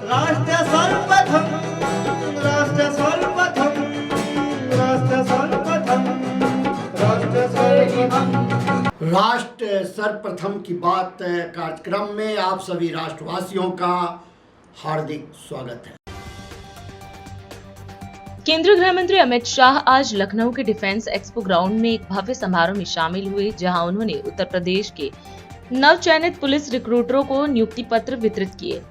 राष्ट्र सर्वप्रथम, राष्ट्र सर्वप्रथम, राष्ट्र सर्वप्रथम, राष्ट्र सर्वप्रथम। राष्ट्र सर्वप्रथम की बात कार्यक्रम में आप सभी राष्ट्रवासियों का हार्दिक स्वागत है। केंद्रीय गृह मंत्री अमित शाह आज लखनऊ के डिफेंस एक्सपो ग्राउंड में एक भव्य समारोह में शामिल हुए, जहां उन्होंने उत्तर प्रदेश के नवचयनित पुलिस रिक्रूटरों को नियुक्ति पत्र वितरित किए।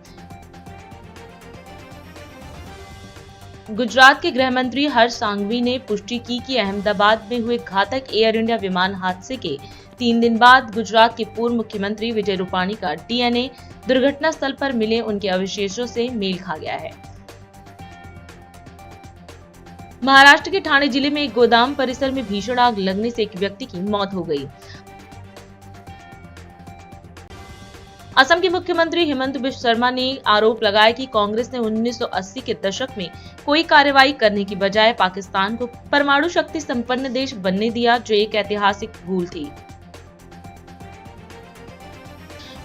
गुजरात के गृह मंत्री हर्ष सांघवी ने पुष्टि की कि अहमदाबाद में हुए घातक एयर इंडिया विमान हादसे के 3 दिन बाद गुजरात के पूर्व मुख्यमंत्री विजय रूपाणी का डीएनए दुर्घटना स्थल पर मिले उनके अवशेषों से मेल खा गया है। महाराष्ट्र के ठाणे जिले में एक गोदाम परिसर में भीषण आग लगने से एक व्यक्ति की मौत हो गई। असम के मुख्यमंत्री हिमंत बिश्व शर्मा ने आरोप लगाया कि कांग्रेस ने 1980 के दशक में कोई कार्रवाई करने की बजाय पाकिस्तान को परमाणु शक्ति संपन्न देश बनने दिया, जो एक ऐतिहासिक भूल थी।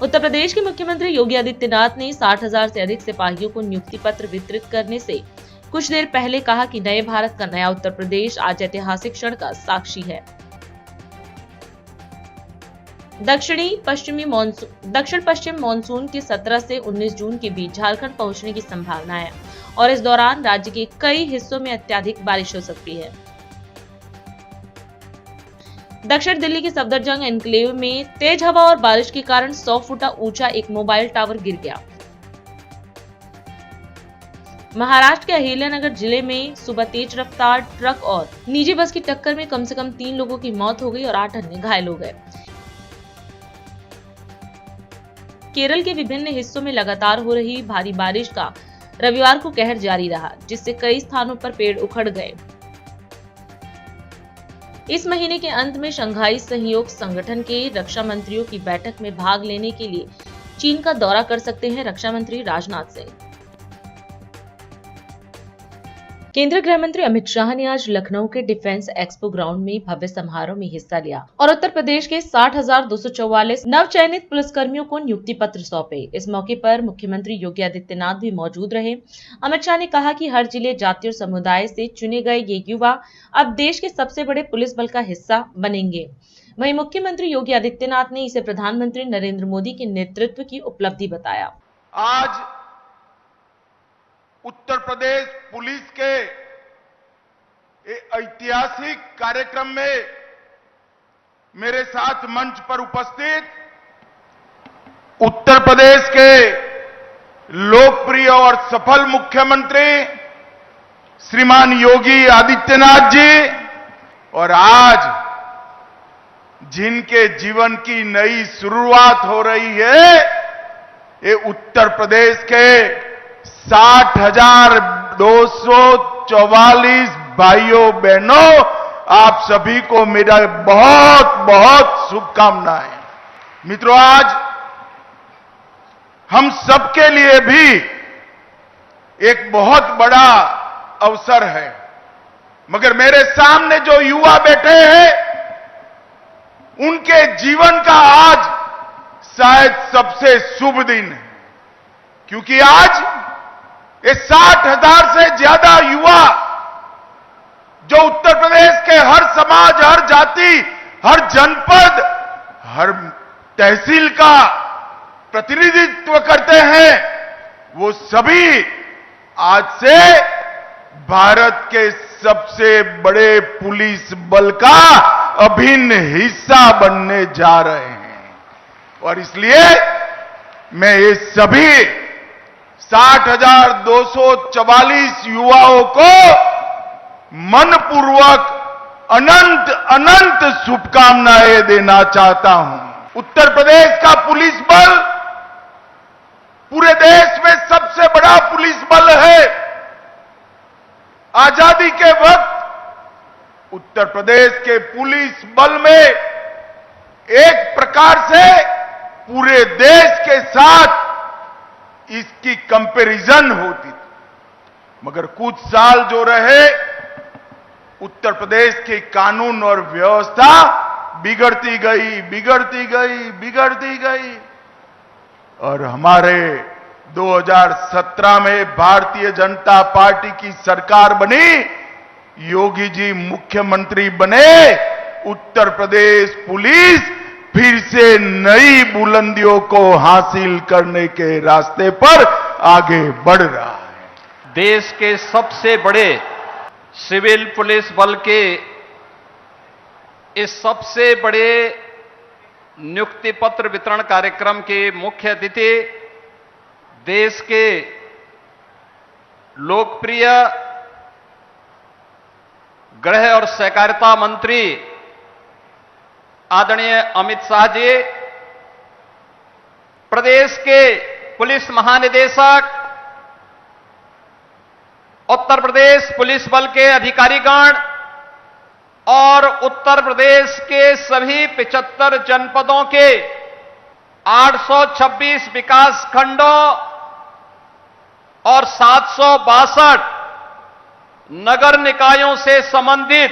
उत्तर प्रदेश के मुख्यमंत्री योगी आदित्यनाथ ने 60,000 से अधिक सिपाहियों को नियुक्ति पत्र वितरित करने से कुछ देर पहले कहा कि नए भारत का नया उत्तर प्रदेश आज ऐतिहासिक क्षण का साक्षी है। दक्षिण पश्चिम मानसून के 17 से 19 जून के बीच झारखंड पहुंचने की संभावना है और इस दौरान राज्य के कई हिस्सों में अत्यधिक बारिश हो सकती है। दक्षिण दिल्ली के सफदरजंग एन्क्लेव में तेज हवा और बारिश के कारण 100 फुट ऊंचा एक मोबाइल टावर गिर गया। महाराष्ट्र के अहिल्यानगर जिले में सुबह तेज रफ्तार ट्रक और निजी बस की टक्कर में कम से कम 3 लोगों की मौत हो गई और 8 अन्य घायल हो गए। केरल के विभिन्न हिस्सों में लगातार हो रही भारी बारिश का रविवार को कहर जारी रहा, जिससे कई स्थानों पर पेड़ उखड़ गए। इस महीने के अंत में शंघाई सहयोग संगठन के रक्षा मंत्रियों की बैठक में भाग लेने के लिए चीन का दौरा कर सकते हैं रक्षा मंत्री राजनाथ सिंह। केंद्रीय गृह मंत्री अमित शाह ने आज लखनऊ के डिफेंस एक्सपो ग्राउंड में भव्य समारोह में हिस्सा लिया और उत्तर प्रदेश के 60,244 नवचयनित पुलिसकर्मियों को नियुक्ति पत्र सौंपे। इस मौके पर मुख्यमंत्री योगी आदित्यनाथ भी मौजूद रहे। अमित शाह ने कहा कि हर जिले, जाति और समुदाय से चुने गए ये युवा अब देश के सबसे बड़े पुलिस बल का हिस्सा बनेंगे। वहीं मुख्यमंत्री योगी आदित्यनाथ ने इसे प्रधानमंत्री नरेंद्र मोदी के नेतृत्व की उपलब्धि बताया। आज उत्तर प्रदेश पुलिस के ऐतिहासिक कार्यक्रम में मेरे साथ मंच पर उपस्थित उत्तर प्रदेश के लोकप्रिय और सफल मुख्यमंत्री श्रीमान योगी आदित्यनाथ जी और आज जिनके जीवन की नई शुरुआत हो रही है, ये उत्तर प्रदेश के 60,244 भाइयों बहनों, आप सभी को मेरा बहुत बहुत शुभकामनाएं। मित्रों, आज हम सबके लिए भी एक बहुत बड़ा अवसर है, मगर मेरे सामने जो युवा बैठे हैं, उनके जीवन का आज शायद सबसे शुभ दिन है, क्योंकि आज ये 60,000 से ज्यादा युवा जो उत्तर प्रदेश के हर समाज, हर जाति, हर जनपद, हर तहसील का प्रतिनिधित्व करते हैं, वो सभी आज से भारत के सबसे बड़े पुलिस बल का अभिन्न हिस्सा बनने जा रहे हैं। और इसलिए मैं ये सभी 60,244 युवाओं को मनपूर्वक अनंत अनंत शुभकामनाएं देना चाहता हूं। उत्तर प्रदेश का पुलिस बल पूरे देश में सबसे बड़ा पुलिस बल है। आजादी के वक्त उत्तर प्रदेश के पुलिस बल में एक प्रकार से पूरे देश के साथ इसकी कंपैरिजन होती थी, मगर कुछ साल जो रहे उत्तर प्रदेश की कानून और व्यवस्था बिगड़ती गई और हमारे 2017 में भारतीय जनता पार्टी की सरकार बनी, योगी जी मुख्यमंत्री बने, उत्तर प्रदेश पुलिस फिर से नई बुलंदियों को हासिल करने के रास्ते पर आगे बढ़ रहा है। देश के सबसे बड़े सिविल पुलिस बल के इस सबसे बड़े नियुक्ति पत्र वितरण कार्यक्रम के मुख्य अतिथि देश के लोकप्रिय गृह और सहकारिता मंत्री आदरणीय अमित शाह जी, प्रदेश के पुलिस महानिदेशक, उत्तर प्रदेश पुलिस बल के अधिकारीगण और उत्तर प्रदेश के सभी 75 जनपदों के 826 विकास खंडों और 762 नगर निकायों से संबंधित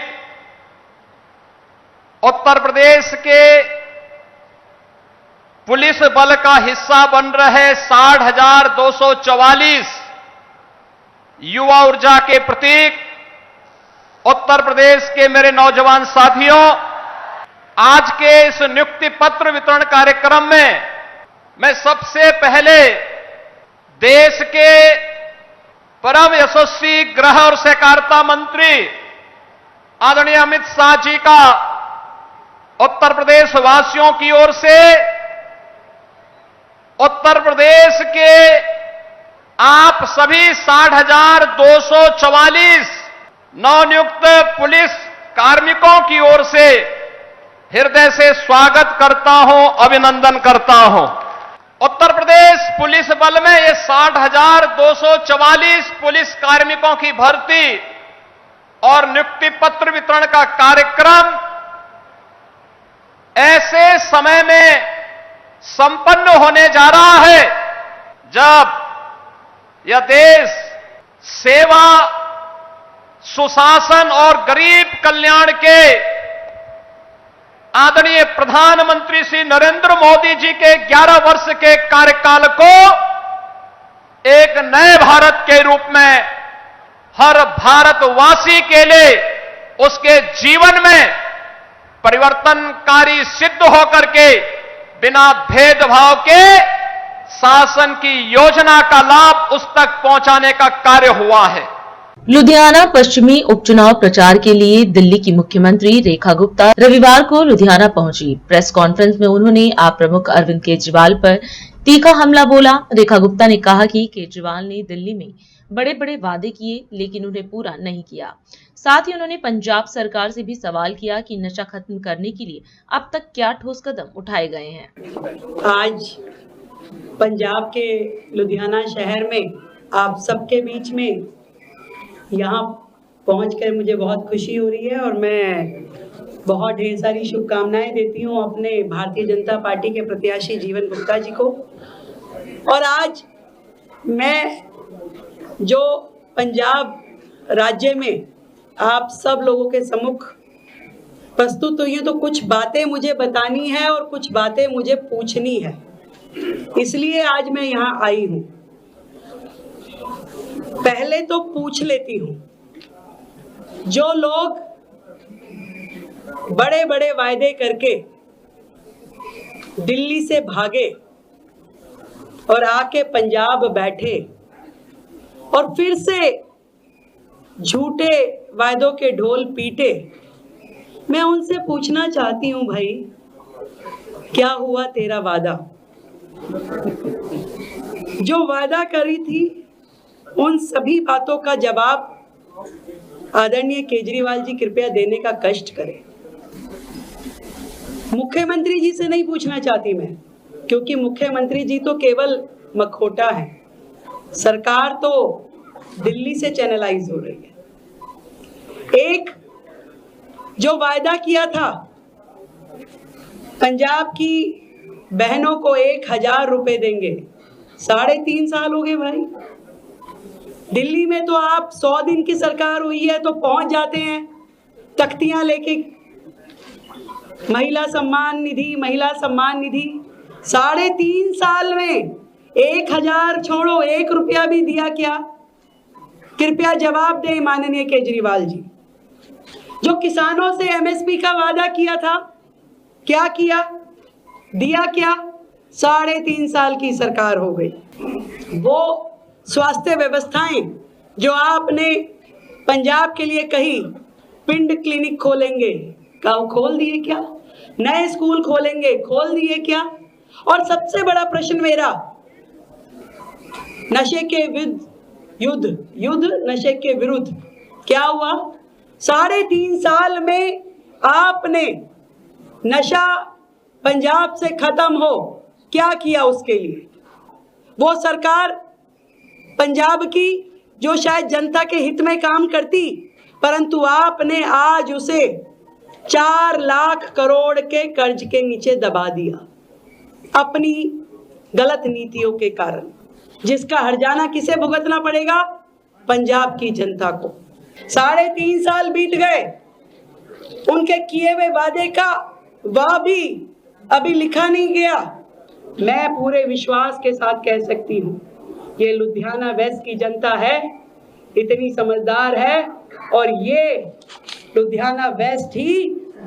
उत्तर प्रदेश के पुलिस बल का हिस्सा बन रहे 60,244 युवा ऊर्जा के प्रतीक उत्तर प्रदेश के मेरे नौजवान साथियों, आज के इस नियुक्ति पत्र वितरण कार्यक्रम में मैं सबसे पहले देश के परम यशस्वी गृह और सहकारिता मंत्री आदरणीय अमित शाह जी का उत्तर प्रदेश वासियों की ओर से उत्तर प्रदेश के आप सभी 60,244 नवनियुक्त पुलिस कार्मिकों की ओर से हृदय से स्वागत करता हूं, अभिनंदन करता हूं। उत्तर प्रदेश पुलिस बल में ये 60,244 पुलिस कार्मिकों की भर्ती और नियुक्ति पत्र वितरण का कार्यक्रम ऐसे समय में संपन्न होने जा रहा है जब यह देश सेवा, सुशासन और गरीब कल्याण के आदरणीय प्रधानमंत्री श्री नरेंद्र मोदी जी के 11 वर्ष के कार्यकाल को एक नए भारत के रूप में हर भारतवासी के लिए उसके जीवन में परिवर्तनकारी सिद्ध होकर के बिना भेदभाव के शासन की योजना का लाभ उस तक पहुंचाने का कार्य हुआ है। लुधियाना पश्चिमी उपचुनाव प्रचार के लिए दिल्ली की मुख्यमंत्री रेखा गुप्ता रविवार को लुधियाना पहुंची। प्रेस कॉन्फ्रेंस में उन्होंने आप प्रमुख अरविंद केजरीवाल पर तीखा हमला बोला। रेखा गुप्ता ने कहा कि केजरीवाल ने दिल्ली में बड़े बड़े वादे किए लेकिन उन्हें पूरा नहीं किया। साथ ही उन्होंने पंजाब सरकार से भी सवाल किया कि नशा खत्म करने के लिए अब तक क्या ठोस कदम उठाए गए हैं। आज पंजाब के लुधियाना शहर में आप सबके बीच में यहाँ पहुंचकर मुझे बहुत खुशी हो रही है और मैं बहुत ढेर सारी शुभकामनाएं देती हूँ अपने भारतीय जनता पार्टी के प्रत्याशी जीवन गुप्ता जी को। और आज मैं जो पंजाब राज्य में आप सब लोगों के सम्मुख प्रस्तुत हुई है तो कुछ बातें मुझे बतानी है और कुछ बातें मुझे पूछनी है, इसलिए आज मैं यहाँ आई हूँ। पहले तो पूछ लेती हूँ, जो लोग बड़े बड़े वायदे करके दिल्ली से भागे और आके पंजाब बैठे और फिर से झूठे वायदों के ढोल पीटे, मैं उनसे पूछना चाहती हूं, भाई क्या हुआ तेरा वादा? जो वादा करी थी उन सभी बातों का जवाब आदरणीय केजरीवाल जी कृपया देने का कष्ट करें। मुख्यमंत्री जी से नहीं पूछना चाहती मैं, क्योंकि मुख्यमंत्री जी तो केवल मखौटा है, सरकार तो दिल्ली से चैनलाइज हो रही है। एक जो वायदा किया था पंजाब की बहनों को 1,000 रुपए देंगे, 3.5 साल हो गए भाई। दिल्ली में तो आप 100 दिन की सरकार हुई है तो पहुंच जाते हैं तख्तियां लेके, महिला सम्मान निधि, महिला सम्मान निधि। 3.5 साल में 1000 छोड़ो, 1 रुपया भी दिया क्या? कृपया जवाब दें माननीय केजरीवाल जी। जो किसानों से एमएसपी का वादा किया था, क्या किया? दिया क्या? 3.5 साल की सरकार हो गई। वो स्वास्थ्य व्यवस्थाएं जो आपने पंजाब के लिए कही, पिंड क्लिनिक खोलेंगे, क्या खोल दिए क्या? नए स्कूल खोलेंगे, खोल दिए क्या? और सबसे बड़ा प्रश्न मेरा, नशे के युद्ध नशे के विरुद्ध क्या हुआ? 3.5 साल में आपने नशा पंजाब से खत्म हो, क्या किया उसके लिए? वो सरकार पंजाब की जो शायद जनता के हित में काम करती, परंतु आपने आज उसे 4 लाख करोड़ के कर्ज के नीचे दबा दिया अपनी गलत नीतियों के कारण, जिसका हर्जाना किसे भुगतना पड़ेगा? पंजाब की जनता को। 3.5 साल बीत गए, उनके किए हुए वादे का वाह भी अभी लिखा नहीं गया। मैं पूरे विश्वास के साथ कह सकती हूँ, ये लुधियाना वेस्ट की जनता है, इतनी समझदार है, और ये लुधियाना वेस्ट ही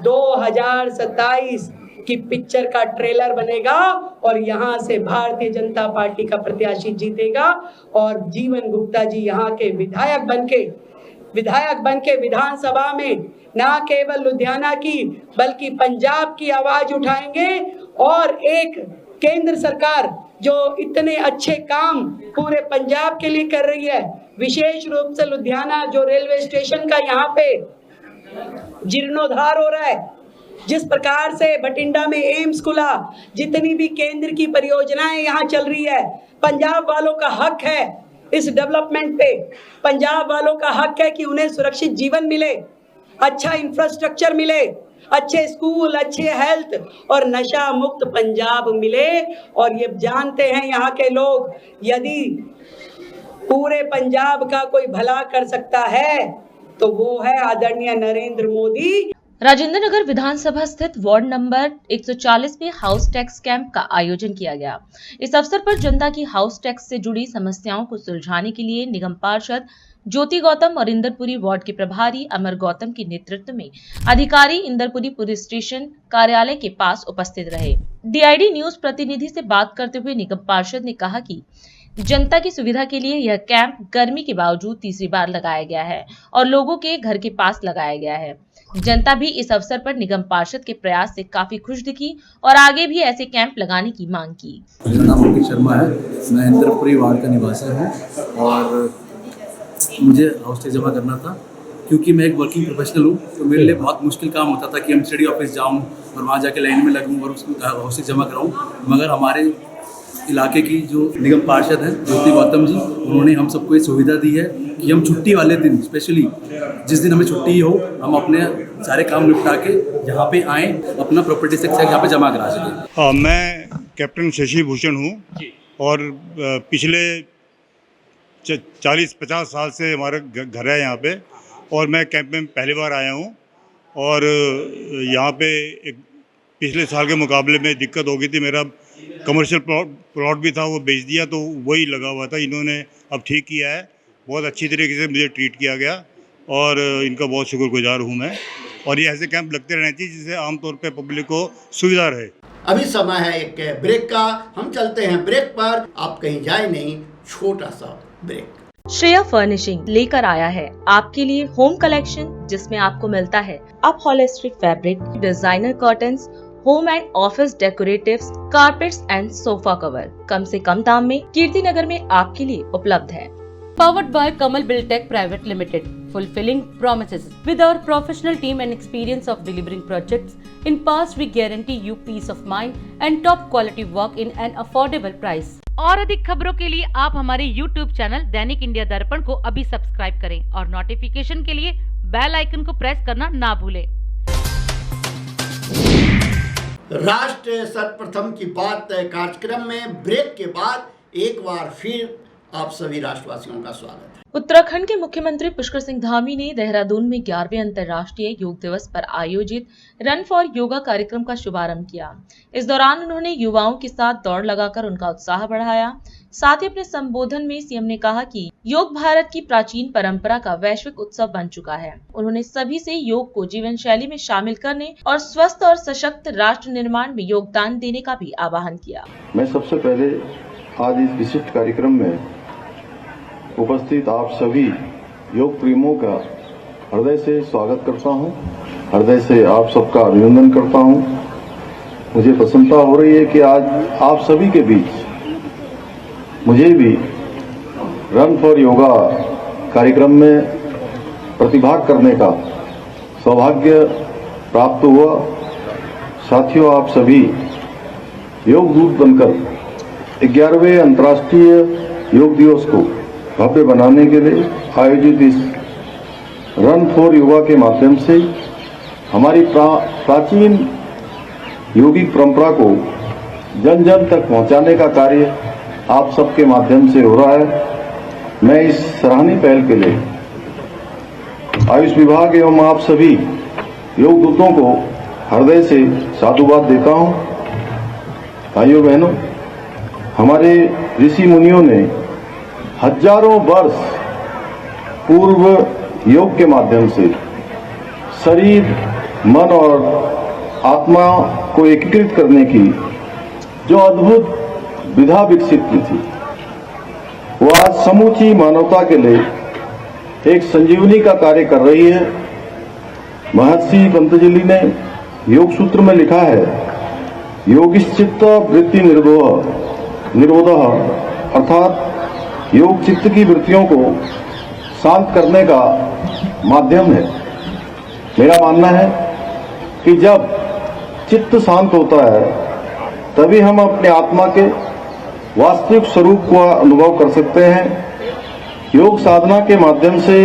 2027 की पिक्चर का ट्रेलर बनेगा और यहाँ से भारतीय जनता पार्टी का प्रत्याशी जीतेगा और जीवन गुप्ता जी यहाँ के विधायक बनके विधानसभा में ना केवल लुधियाना की बल्कि पंजाब की आवाज उठाएंगे। और एक केंद्र सरकार जो इतने अच्छे काम पूरे पंजाब के लिए कर रही है, विशेष रूप से लुधियाना जो रेलवे स्टेशन का यहाँ पे जीर्णोद्धार हो रहा है, जिस प्रकार से बठिंडा में एम्स खुला, जितनी भी केंद्र की परियोजनाएं यहाँ चल रही है, पंजाब वालों का हक है इस डेवलपमेंट पे। पंजाब वालों का हक है कि उन्हें सुरक्षित जीवन मिले, अच्छा इंफ्रास्ट्रक्चर मिले, अच्छे स्कूल, अच्छे हेल्थ और नशा मुक्त पंजाब मिले। और ये जानते हैं यहाँ के लोग, यदि पूरे पंजाब का कोई भला कर सकता है तो वो है आदरणीय नरेंद्र मोदी। राजेंद्र नगर विधानसभा स्थित वार्ड नंबर 140 में हाउस टैक्स कैंप का आयोजन किया गया। इस अवसर पर जनता की हाउस टैक्स से जुड़ी समस्याओं को सुलझाने के लिए निगम पार्षद ज्योति गौतम और इंदरपुरी वार्ड के प्रभारी अमर गौतम के नेतृत्व में अधिकारी इंदरपुरी पुलिस स्टेशन कार्यालय के पास उपस्थित रहे। डीआईडी न्यूज प्रतिनिधि से बात करते हुए निगम पार्षद ने कहा कि जनता की सुविधा के लिए यह कैंप गर्मी के बावजूद तीसरी बार लगाया गया है और लोगों के घर के पास लगाया गया है। जनता भी इस अवसर पर निगम पार्षद के प्रयास से काफी खुश दिखी और आगे भी ऐसे कैंप लगाने की मांग की। मेरा नाम अंकित शर्मा है, मैं इंदरपुरी वार्ड का निवासी हूँ और मुझे हाउस टैक्स जमा करना था। क्योंकि मैं एक वर्किंग प्रोफेशनल हूँ तो मेरे लिए बहुत मुश्किल काम होता था कि एमसीडी ऑफिस जाऊँ और वहाँ जाके लाइन में लगूँ और उसको हाउस टैक्स जमा कराऊँ। मगर हमारे इलाके की जो निगम पार्षद हैं ज्योति गौतम जी, उन्होंने हम सबको ये सुविधा दी है कि हम छुट्टी वाले दिन, स्पेशली जिस दिन हमें छुट्टी हो, हम अपने सारे काम निपटा के यहाँ पे आएँ, अपना प्रॉपर्टी टैक्स यहाँ पे जमा करा सकें। मैं कैप्टन शशि भूषण हूँ और पिछले 40-50 साल से हमारा घर है यहाँ पे और मैं कैंप में पहली बार आया हूँ। और यहाँ पे एक पिछले साल के मुकाबले में दिक्कत हो गई थी, मेरा कमर्शियल प्लॉट भी था वो बेच दिया, तो वही लगा हुआ था। इन्होंने अब ठीक किया है, बहुत अच्छी तरीके से मुझे ट्रीट किया गया और इनका बहुत शुक्रगुजार हूँ मैं। और ये ऐसे कैंप लगते रहने चाहिए जिससे आमतौर पे पब्लिक को सुविधा रहे। अभी समय है एक ब्रेक का, हम चलते हैं ब्रेक पर, आप कहीं जाए नहीं, छोटा सा ब्रेक। श्रेया फर्निशिंग लेकर आया है आपके लिए होम कलेक्शन, जिसमें आपको मिलता है upholstery fabric, designer curtains, home and office decoratives, carpets and sofa cover कम से कम दाम में कीर्ति नगर में आपके लिए उपलब्ध है। Powered by Kamal Buildtech Private Limited, fulfilling promises. With our professional team and experience of delivering projects, in past we guarantee you peace of mind and top quality work in an affordable price. और अधिक खबरों के लिए आप हमारे YouTube channel दैनिक India दर्पण को अभी सब्सक्राइब करें और नोटिफिकेशन के लिए बेल आइकन को प्रेस करना ना भूलें। राष्ट्र सर्वप्रथम की बात कार्यक्रम में ब्रेक के बाद एक बार फिर आप सभी राष्ट्रवासियों का स्वागत है। उत्तराखंड के मुख्यमंत्री पुष्कर सिंह धामी ने देहरादून में 11वें अंतर्राष्ट्रीय योग दिवस पर आयोजित रन फॉर योगा कार्यक्रम का शुभारंभ किया। इस दौरान उन्होंने युवाओं के साथ दौड़ लगाकर उनका उत्साह बढ़ाया। साथ ही अपने संबोधन में सीएम ने कहा कि योग भारत की प्राचीन परंपरा का वैश्विक उत्सव बन चुका है। उन्होंने सभी से योग को जीवन शैली में शामिल करने और स्वस्थ और सशक्त राष्ट्र निर्माण में योगदान देने का भी आह्वान किया। मैं सबसे पहले आज इस विशिष्ट कार्यक्रम में उपस्थित आप सभी योग प्रेमियों का हृदय से स्वागत करता हूं, हृदय से आप सबका अभिनंदन करता हूं। मुझे प्रसन्नता हो रही है कि आज आप सभी के बीच मुझे भी रन फॉर योगा कार्यक्रम में प्रतिभाग करने का सौभाग्य प्राप्त हुआ। साथियों, आप सभी योग दूत बनकर 11वें अंतर्राष्ट्रीय योग दिवस को भव्य बनाने के लिए आयोजित इस रन फॉर योगा के माध्यम से हमारी प्राचीन योगिक परंपरा को जन जन तक पहुंचाने का कार्य आप सबके माध्यम से हो रहा है। मैं इस सराहनीय पहल के लिए आयुष विभाग एवं आप सभी योग दूतों को हृदय से साधुवाद देता हूं। भाइयों बहनों, हमारे ऋषि मुनियों ने हजारों वर्ष पूर्व योग के माध्यम से शरीर, मन और आत्मा को एकीकृत करने की जो अद्भुत विधा विकसित की थी, वो आज समूची मानवता के लिए एक संजीवनी का कार्य कर रही है। महर्षि पतंजलि ने योग सूत्र में लिखा है, योगिश्चित्त वृत्ति निरोधः, अर्थात योग चित्त की वृत्तियों को शांत करने का माध्यम है। मेरा मानना है कि जब चित्त शांत होता है तभी हम अपने आत्मा के वास्तविक स्वरूप को अनुभव कर सकते हैं। योग साधना के माध्यम से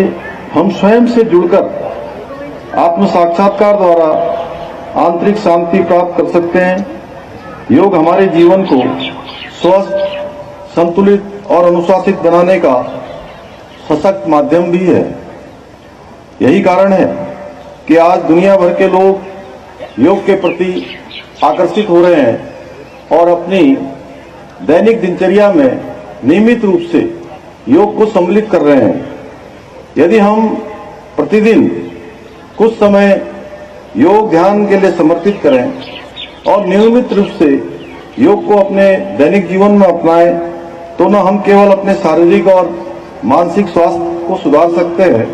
हम स्वयं से जुड़कर आत्म साक्षात्कार द्वारा आंतरिक शांति प्राप्त कर सकते हैं। योग हमारे जीवन को स्वस्थ, संतुलित और अनुशासित बनाने का सशक्त माध्यम भी है। यही कारण है कि आज दुनिया भर के लोग योग के प्रति आकर्षित हो रहे हैं और अपनी दैनिक दिनचर्या में नियमित रूप से योग को सम्मिलित कर रहे हैं। यदि हम प्रतिदिन कुछ समय योग ध्यान के लिए समर्पित करें और नियमित रूप से योग को अपने दैनिक जीवन में अपनाएं, तो न हम केवल अपने शारीरिक और मानसिक स्वास्थ्य को सुधार सकते हैं,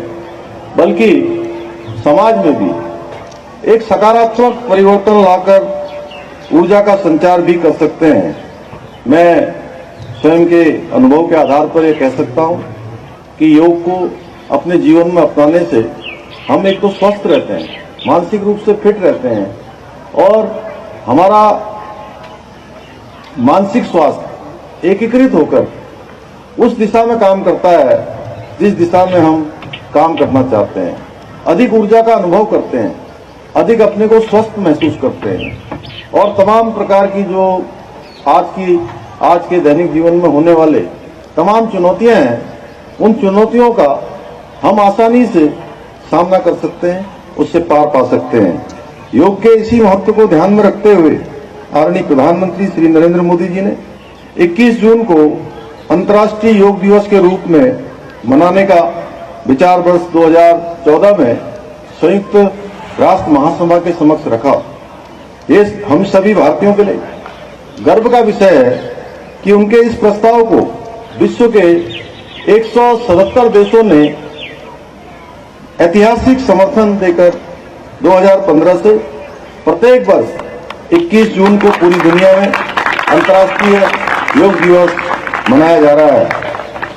बल्कि समाज में भी एक सकारात्मक परिवर्तन लाकर ऊर्जा का संचार भी कर सकते हैं। मैं स्वयं के अनुभव के आधार पर यह कह सकता हूं कि योग को अपने जीवन में अपनाने से हम एक तो स्वस्थ रहते हैं, मानसिक रूप से फिट रहते हैं और हमारा मानसिक स्वास्थ्य एकीकृत होकर उस दिशा में काम करता है जिस दिशा में हम काम करना चाहते हैं। अधिक ऊर्जा का अनुभव करते हैं, अधिक अपने को स्वस्थ महसूस करते हैं और तमाम प्रकार की जो आज के दैनिक जीवन में होने वाले तमाम चुनौतियां हैं, उन चुनौतियों का हम आसानी से सामना कर सकते हैं, उससे पार पा सकते हैं। योग के इसी महत्व को ध्यान में रखते हुए आदरणीय प्रधानमंत्री श्री नरेंद्र मोदी जी ने 21 जून को अंतर्राष्ट्रीय योग दिवस के रूप में मनाने का विचार वर्ष 2014 में संयुक्त राष्ट्र महासभा के समक्ष रखा। ये हम सभी भारतीयों के लिए गर्व का विषय है कि उनके इस प्रस्ताव को विश्व के 177 देशों ने ऐतिहासिक समर्थन देकर 2015 से प्रत्येक वर्ष 21 जून को पूरी दुनिया में अंतर्राष्ट्रीय योग दिवस मनाया जा रहा है।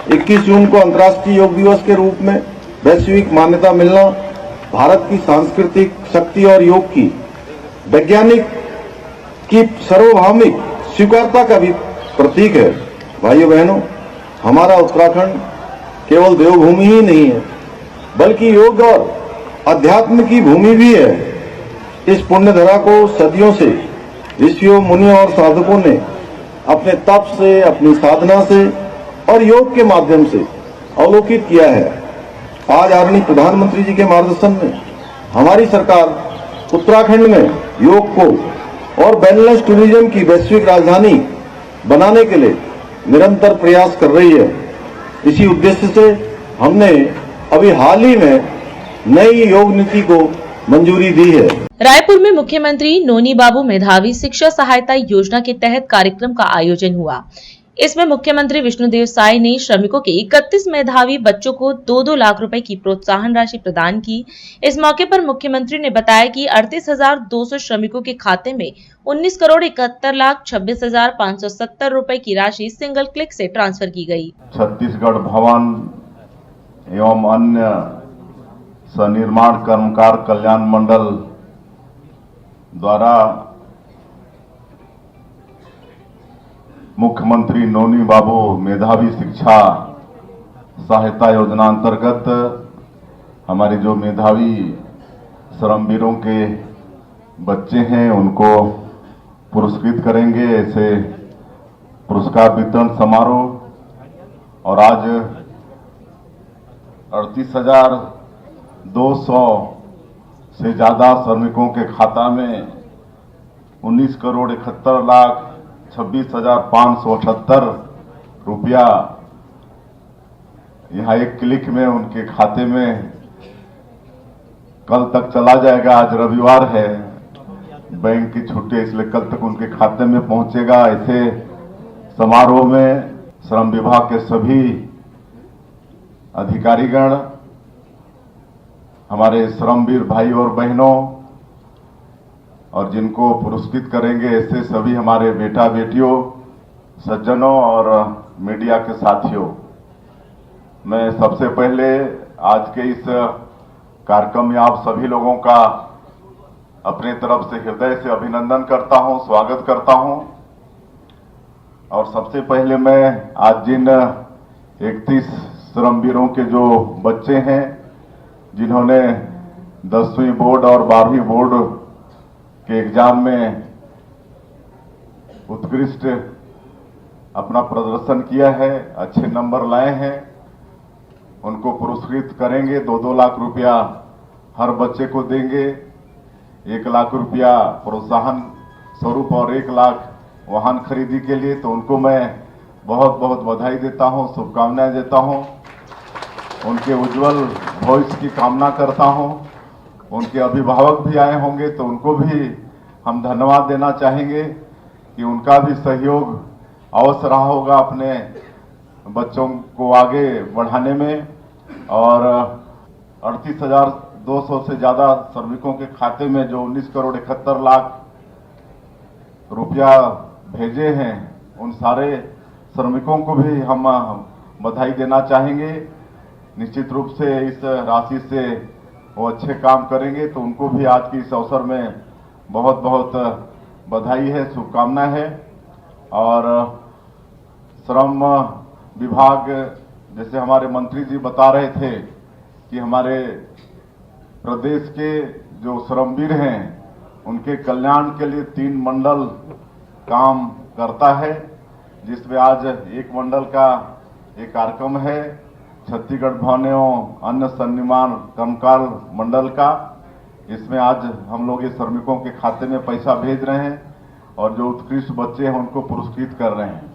21 जून को अंतर्राष्ट्रीय योग दिवस के रूप में वैश्विक मान्यता मिलना भारत की सांस्कृतिक शक्ति और योग की वैज्ञानिक की सार्वभौमिक स्वीकारता का भी प्रतीक है। भाइयों बहनों, हमारा उत्तराखंड केवल देवभूमि ही नहीं है, बल्कि योग और अध्यात्म की भूमि भी है। इस पुण्य धरा को सदियों से ऋषियों, मुनियों और साधकों ने अपने तप से, अपनी साधना से और योग के माध्यम से अवलोकित किया है। आज आदरणीय प्रधानमंत्री जी के मार्गदर्शन में हमारी सरकार उत्तराखंड में योग को और वेलनेस टूरिज्म की वैश्विक राजधानी बनाने के लिए निरंतर प्रयास कर रही है। इसी उद्देश्य से हमने अभी हाल ही में नई योग नीति को मंजूरी दी है। रायपुर में मुख्यमंत्री नोनी बाबू मेधावी शिक्षा सहायता योजना के तहत कार्यक्रम का आयोजन हुआ। इसमें मुख्यमंत्री विष्णुदेव साय ने श्रमिकों के 31 मेधावी बच्चों को 2-2 लाख रुपए की प्रोत्साहन राशि प्रदान की। इस मौके पर मुख्यमंत्री ने बताया कि 38,200 श्रमिकों के खाते में 19,71,26,570 रुपए की राशि सिंगल क्लिक से ट्रांसफर की गई। छत्तीसगढ़ भवन एवं अन्य सनिर्माण कर्मकार कल्याण मंडल द्वारा मुख्यमंत्री नोनी बाबू मेधावी शिक्षा सहायता योजना अंतर्गत हमारे जो मेधावी श्रमवीरों के बच्चे हैं उनको पुरस्कृत करेंगे। ऐसे पुरस्कार वितरण समारोह और आज 38,200 से ज्यादा श्रमिकों के खाता में 19,71,26,578 रुपया यहाँ एक क्लिक में उनके खाते में कल तक चला जाएगा। आज रविवार है, बैंक की छुट्टी, इसलिए कल तक उनके खाते में पहुंचेगा। ऐसे समारोह में श्रम विभाग के सभी अधिकारीगण, हमारे श्रमवीर भाई और बहनों और जिनको पुरस्कृत करेंगे ऐसे सभी हमारे बेटा बेटियों, सज्जनों और मीडिया के साथियों, मैं सबसे पहले आज के इस कार्यक्रम में आप सभी लोगों का अपने तरफ से हृदय से अभिनंदन करता हूं, स्वागत करता हूं। और सबसे पहले मैं आज जिन 31 श्रमवीरों के जो बच्चे हैं जिन्होंने 10वीं बोर्ड और 12वीं बोर्ड के एग्जाम में उत्कृष्ट अपना प्रदर्शन किया है, अच्छे नंबर लाए हैं, उनको पुरस्कृत करेंगे। 2-2 लाख रुपया हर बच्चे को देंगे। 1 लाख रुपया प्रोत्साहन स्वरूप और 1 लाख वाहन खरीदी के लिए। तो उनको मैं बहुत बहुत बधाई देता हूं, शुभकामनाएं देता हूं, उनके उज्जवल भविष्य की कामना करता हूं। उनके अभिभावक भी आए होंगे तो उनको भी हम धन्यवाद देना चाहेंगे कि उनका भी सहयोग अवश्य रहा होगा अपने बच्चों को आगे बढ़ाने में। और 38,200 से ज्यादा श्रमिकों के खाते में जो 19,71,00,000 रुपया भेजे हैं, उन सारे श्रमिकों को भी हम बधाई देना चाहेंगे। निश्चित रूप से इस राशि से वो अच्छे काम करेंगे, तो उनको भी आज के इस अवसर में बहुत बहुत बधाई है, शुभकामनाएं है। और श्रम विभाग, जैसे हमारे मंत्री जी बता रहे थे कि हमारे प्रदेश के जो श्रमवीर हैं उनके कल्याण के लिए 3 मंडल काम करता है, जिसमें आज एक मंडल का एक कार्यक्रम है छत्तीसगढ़ भवन एवं अन्य सन्निमान कर्मकार मंडल का। इसमें आज हम लोग ये श्रमिकों के खाते में पैसा भेज रहे हैं और जो उत्कृष्ट बच्चे हैं उनको पुरस्कृत कर रहे हैं।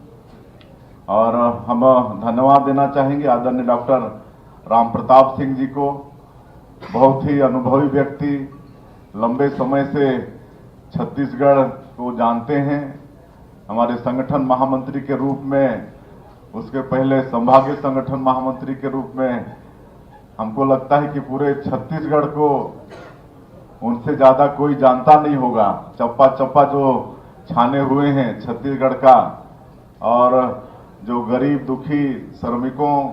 और हम धन्यवाद देना चाहेंगे आदरणीय डॉक्टर राम प्रताप सिंह जी को, बहुत ही अनुभवी व्यक्ति, लंबे समय से छत्तीसगढ़ को जानते हैं। हमारे संगठन महामंत्री के रूप में, उसके पहले संभागीय संगठन महामंत्री के रूप में, हमको लगता है कि पूरे छत्तीसगढ़ को उनसे ज्यादा कोई जानता नहीं होगा। चप्पा चप्पा जो छाने हुए हैं छत्तीसगढ़ का, और जो गरीब दुखी श्रमिकों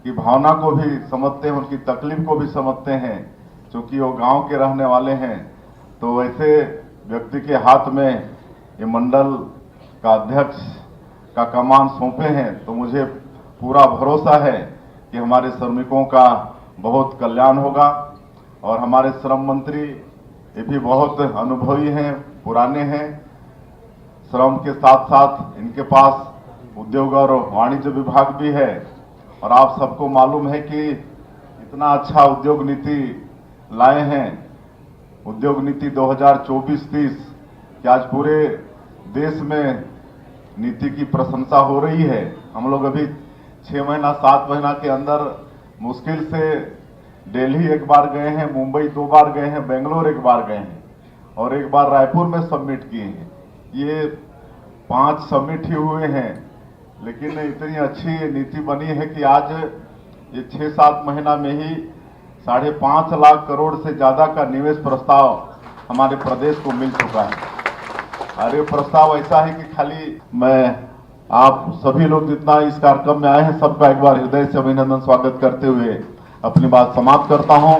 की भावना को भी समझते हैं, उनकी तकलीफ को भी समझते हैं, क्योंकि वो गांव के रहने वाले हैं। तो वैसे व्यक्ति के हाथ में ये मंडल का अध्यक्ष का कमान सौंपे हैं, तो मुझे पूरा भरोसा है कि हमारे श्रमिकों का बहुत कल्याण होगा। और हमारे श्रम मंत्री ये भी बहुत अनुभवी हैं, पुराने हैं। श्रम के साथ साथ इनके पास उद्योग और वाणिज्य विभाग भी है और आप सबको मालूम है कि इतना अच्छा उद्योग नीति लाए हैं, उद्योग नीति 2024-30 कि आज पूरे देश में नीति की प्रशंसा हो रही है। हम लोग अभी 6 महीना 7 महीना के अंदर मुश्किल से दिल्ली एक बार गए हैं, मुंबई 2 बार गए हैं, बेंगलोर 1 बार गए हैं और 1 बार रायपुर में सबमिट किए हैं। ये 5 सबमिट ही हुए हैं, लेकिन इतनी अच्छी नीति बनी है कि आज ये 6-7 महीना में ही 5.5 लाख करोड़ से ज्यादा का निवेश प्रस्ताव हमारे प्रदेश को मिल चुका है। और ये प्रस्ताव ऐसा है कि खाली मैं आप सभी लोग जितना इस कार्यक्रम में आए हैं सबका एक बार हृदय से अभिनंदन स्वागत करते हुए अपनी बात समाप्त करता हूं।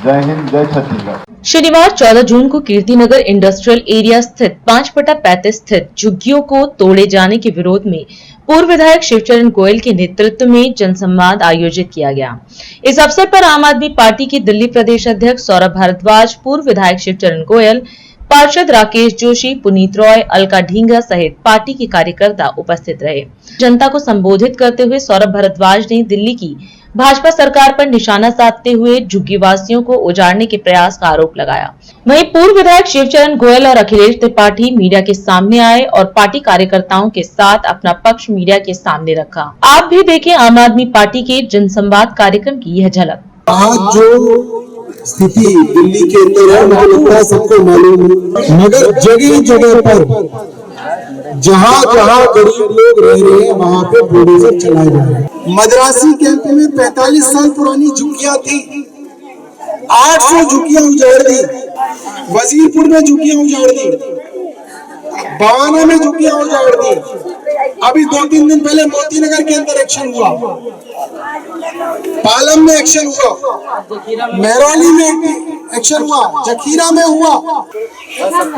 जय हिंद, जय छत्तीसगढ़। शनिवार 14 जून को कीर्तिनगर इंडस्ट्रियल एरिया स्थित 5/35 स्थित झुग्गियों को तोड़े जाने के विरोध में पूर्व विधायक शिवचरण गोयल के नेतृत्व में जनसंवाद आयोजित किया गया। इस अवसर पर आम आदमी पार्टी के दिल्ली प्रदेश अध्यक्ष सौरभ भारद्वाज, पूर्व विधायक शिवचरण गोयल, पार्षद राकेश जोशी, पुनीत रॉय, अलका ढींगा सहित पार्टी के कार्यकर्ता उपस्थित रहे। जनता को संबोधित करते हुए सौरभ भारद्वाज ने दिल्ली की भाजपा सरकार पर निशाना साधते हुए झुग्गीवासियों को उजाड़ने के प्रयास का आरोप लगाया। वहीं पूर्व विधायक शिवचरण गोयल और अखिलेश त्रिपाठी मीडिया के सामने आए और पार्टी कार्यकर्ताओं के साथ अपना पक्ष मीडिया के सामने रखा। आप भी देखें आम आदमी पार्टी के जनसंवाद कार्यक्रम की यह झलक। आज जो स्थिति दिल्ली के अंदर है मुझे लगता है सबको मालूम है, मगर जगह जगह पर जहाँ जहाँ गरीब लोग रह रहे हैं वहाँ पे बुलडोजर चलाए जा रहे हैं। मद्रासी कैंप में 45 साल पुरानी झुग्गियां थी, 800 झुग्गियां उजाड़ दी, वजीरपुर में झुग्गियां उजाड़ दी, बवाना में झुग्गियां उजाड़ दी। अभी 2-3 दिन पहले मोती नगर के अंदर एक्शन हुआ, पालम में एक्शन हुआ, महरौली में एक्शन हुआ, जखीरा में हुआ।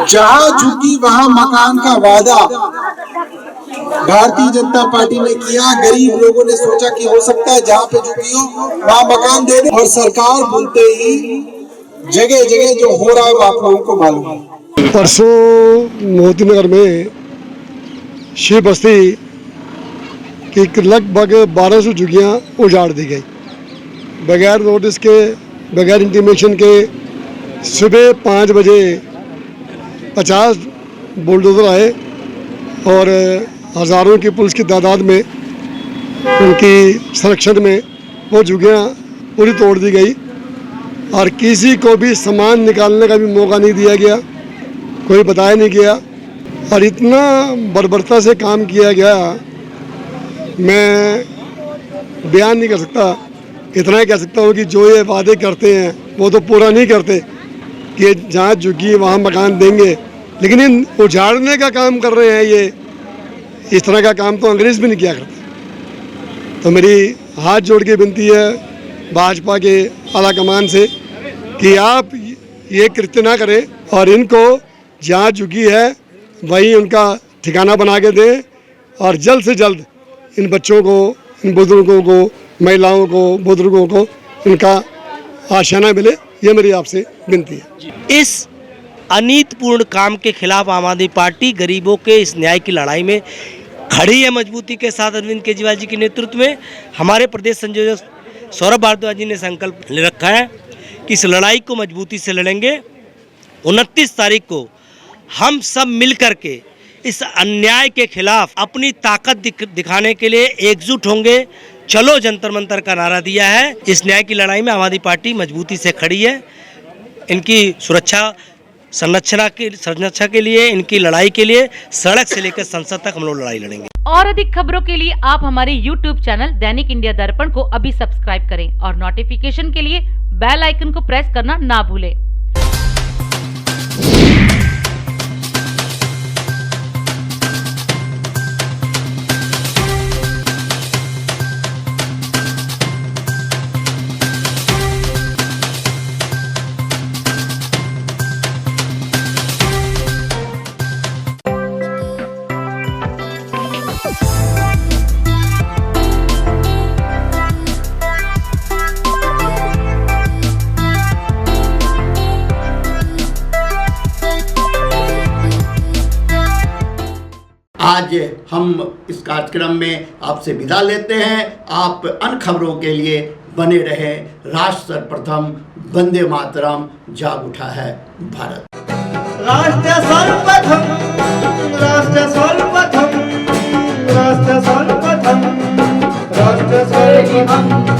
जहां झुकी वहां मकान का वादा भारतीय जनता पार्टी ने किया। गरीब लोगों ने सोचा कि हो सकता है जहां पे झुकी हो वहां मकान दे दे, और सरकार बोलते ही जगह जगह जो हो रहा है वो आप लोगों को मालूम है। परसों मोती नगर में शिव बस्ती की लगभग 1200 झुग्गियाँ उजाड़ दी गई बगैर नोटिस के, बगैर इंटीमेशन के। सुबह 5 बजे 50 बुलडोजर आए और हज़ारों की पुलिस की तादाद में उनकी संरक्षण में वो झुग्गियाँ पूरी तोड़ दी गई और किसी को भी सामान निकालने का भी मौका नहीं दिया गया, कोई बताया नहीं गया और इतना बर्बरता से काम किया गया, मैं बयान नहीं कर सकता। इतना ही कह सकता हूँ कि जो ये वादे करते हैं वो तो पूरा नहीं करते कि जहाँ झुग्गी वहाँ मकान देंगे, लेकिन इन उजाड़ने का काम कर रहे हैं। ये इस तरह का काम तो अंग्रेज़ भी नहीं किया करते। तो मेरी हाथ जोड़ के विनती है भाजपा के आला कमान से कि आप ये कृत्य ना करें और इनको जहाँ झुग्गी है वहीं उनका ठिकाना बना के दें और जल्द से जल्द इन बच्चों को, इन बुजुर्गों को, महिलाओं को, बुजुर्गों को इनका आशियाना मिले, ये मेरी आपसे विनती है। इस अनीतिपूर्ण काम के खिलाफ आम आदमी पार्टी गरीबों के इस न्याय की लड़ाई में खड़ी है मजबूती के साथ। अरविंद केजरीवाल जी के नेतृत्व में हमारे प्रदेश संयोजक सौरभ भारद्वाज जी ने संकल्प ले रखा है कि इस लड़ाई को मजबूती से लड़ेंगे। 29 तारीख को हम सब मिल कर के इस अन्याय के खिलाफ अपनी ताकत दिखाने के लिए एकजुट होंगे। चलो जंतर मंतर का नारा दिया है। इस न्याय की लड़ाई में आम आदमी पार्टी मजबूती से खड़ी है। इनकी सुरक्षा संरक्षण के लिए, इनकी लड़ाई के लिए सड़क से लेकर संसद तक हम लोग लड़ाई लड़ेंगे। और अधिक खबरों के लिए आप हमारे YouTube चैनल दैनिक इंडिया दर्पण को अभी सब्सक्राइब करें और नोटिफिकेशन के लिए बेल आइकन को प्रेस करना ना भूलें। आज हम इस कार्यक्रम में आपसे विदा लेते हैं। आप अन्य खबरों के लिए बने रहे। राष्ट्र सर्वप्रथम, वंदे मातरम, जाग उठा है भारत। राष्ट्र सर्वप्रथम, राष्ट्र सर्वप्रथम, राष्ट्र सर्वप्रथम, राष्ट्र सर्वप्रथम।